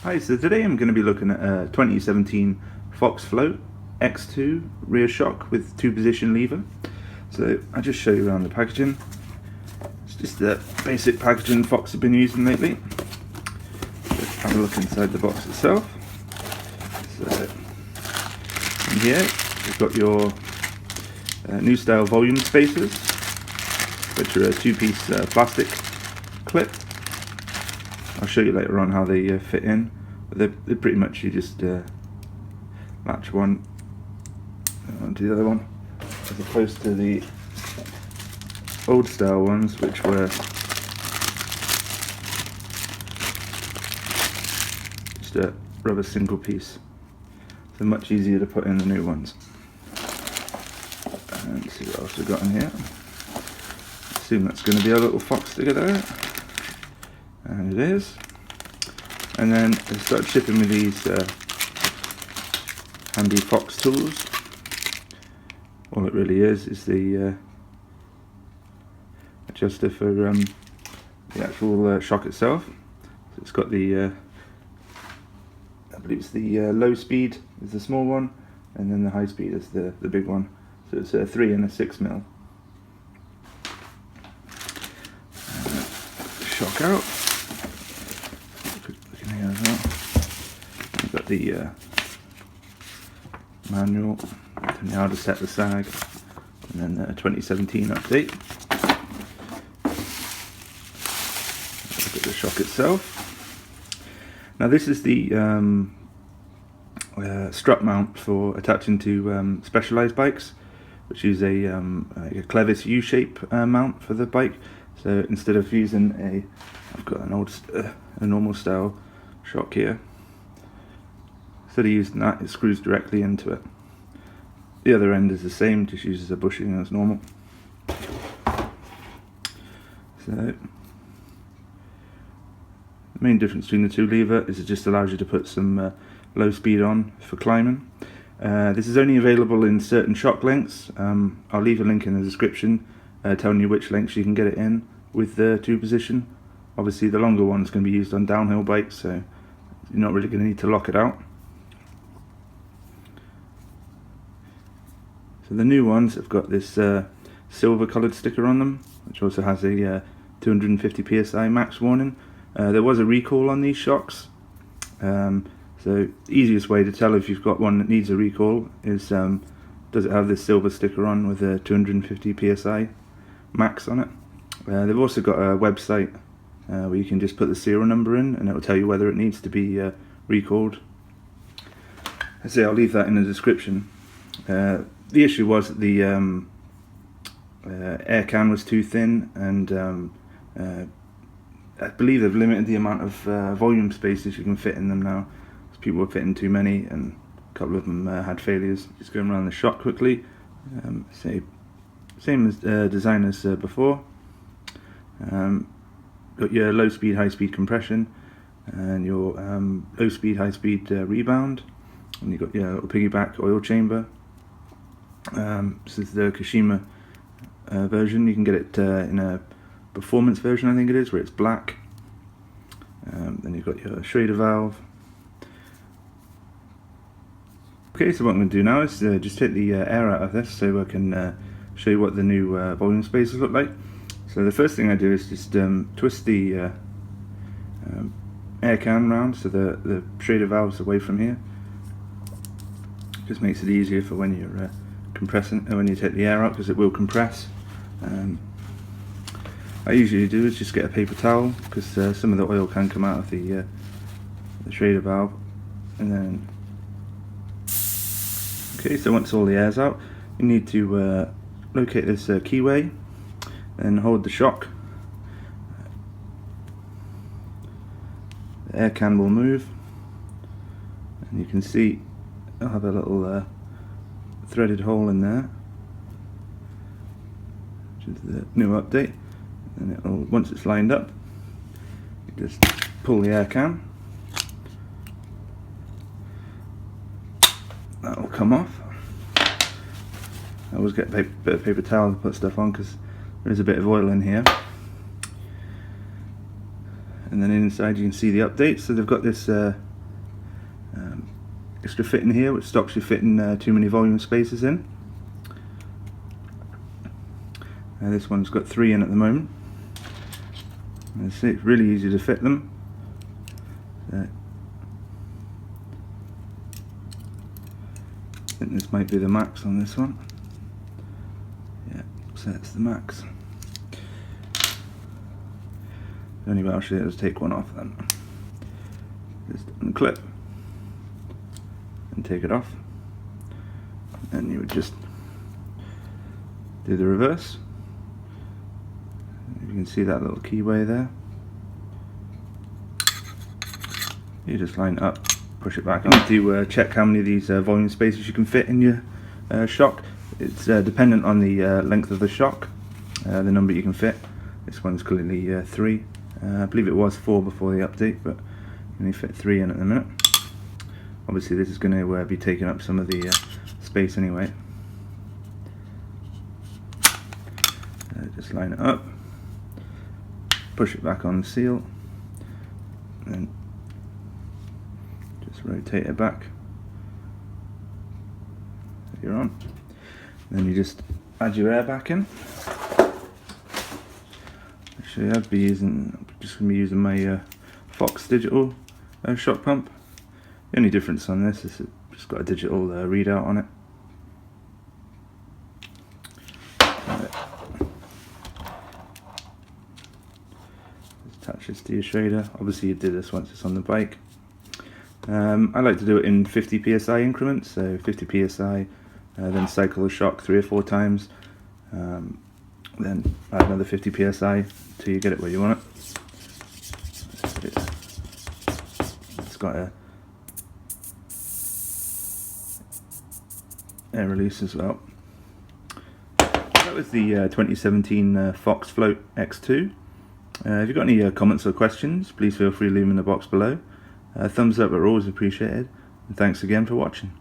Hi, so today I'm going to be looking at a 2017 Fox Float X2 rear shock with 2-position lever. So I'll just show you around the packaging. It's just the basic packaging Fox have been using lately. Let's have a look inside the box itself. So in here you've got your new style volume spacers, which are a 2-piece plastic clip. I'll show you later on how they fit in, but they're pretty much, you just latch one onto the other one, as opposed to the old style ones, which were just a rubber single piece. So much easier to put in the new ones. And let's see what else we've got in here. Assume that's going to be a little Fox sticker there. And it is. And then they started shipping with these handy Fox tools. All it really is the adjuster for the actual shock itself. So it's got the I believe it's the low speed is the small one, and then the high speed is the big one. So it's a 3 and a 6 mil. Shock out. We've got the manual, and how to set the sag, and then the 2017 update. Look at the shock itself. Now this is the strut mount for attaching to Specialized bikes, which is a Clevis U-shape mount for the bike. So instead of using I've got a normal style shock here. Instead of using that, it screws directly into it. The other end is the same, just uses a bushing as normal. So the main difference between the two lever is it just allows you to put some low speed on for climbing. This is only available in certain shock lengths. I'll leave a link in the description telling you which lengths you can get it in with the 2-position. Obviously the longer one's going to be used on downhill bikes, so you're not really going to need to lock it out. So the new ones have got this silver coloured sticker on them, which also has a 250 psi max warning. There was a recall on these shocks, so the easiest way to tell if you've got one that needs a recall is does it have this silver sticker on with a 250 psi max on it. They've also got a website where you can just put the serial number in and it will tell you whether it needs to be recalled. I say I'll leave that in the description. The issue was that the air can was too thin, and I believe they've limited the amount of volume spaces you can fit in them now. People were fitting too many, and a couple of them had failures. Just going around the shock quickly. Same as design as before. Got your low speed, high speed compression, and your low speed, high speed rebound, and you've got your little piggyback oil chamber. This is the Kashima version. You can get it in a performance version, I think it is, where it's black. Then you've got your Schrader valve. Okay, so what I'm going to do now is just take the air out of this so I can show you what the new volume spacers look like. So the first thing I do is just twist the air can round so the Schrader valve's away from here. Just makes it easier for when you're compressing, when you take the air out, because it will compress. I usually do is just get a paper towel, because some of the oil can come out of the Schrader valve. And then, okay, so once all the air's out, you need to locate this keyway and hold the shock. The air can will move, and you can see I'll have a little threaded hole in there, which is the new update. And it'll, once it's lined up, you just pull the air can. That will come off. I always get a bit of paper towel to put stuff on because there is a bit of oil in here. And then inside you can see the updates. So they've got this extra fitting here which stops you fitting too many volume spacers in. This one's got 3 in at the moment. You see, it's really easy to fit them. I think this might be the max on this one. Yeah, so that's the max. The only way I'll show you is take one off then. Just unclip and take it off. And you would just do the reverse. You can see that little keyway there. You just line it up, push it back on. To check how many of these volume spacers you can fit in your shock. It's dependent on the length of the shock, the number you can fit. This one's clearly 3. I believe it was 4 before the update, but you only fit 3 in at the minute. Obviously this is going to be taking up some of the space anyway. Just line it up, push it back on the seal, and just rotate it back. You're on. Then you just add your air back in. Actually, I'm just going to be using my Fox digital shock pump. The only difference on this is it's just got a digital readout on it. Attach this to your Schrader. Obviously you do this once it's on the bike. I like to do it in 50 psi increments, so 50 psi, then cycle the shock 3 or 4 times, then add another 50 psi till you get it where you want it. It's got a air release as well. That was the 2017 Fox Float X2. If you've got any comments or questions, please feel free to leave them in the box below. Thumbs up are always appreciated, and thanks again for watching.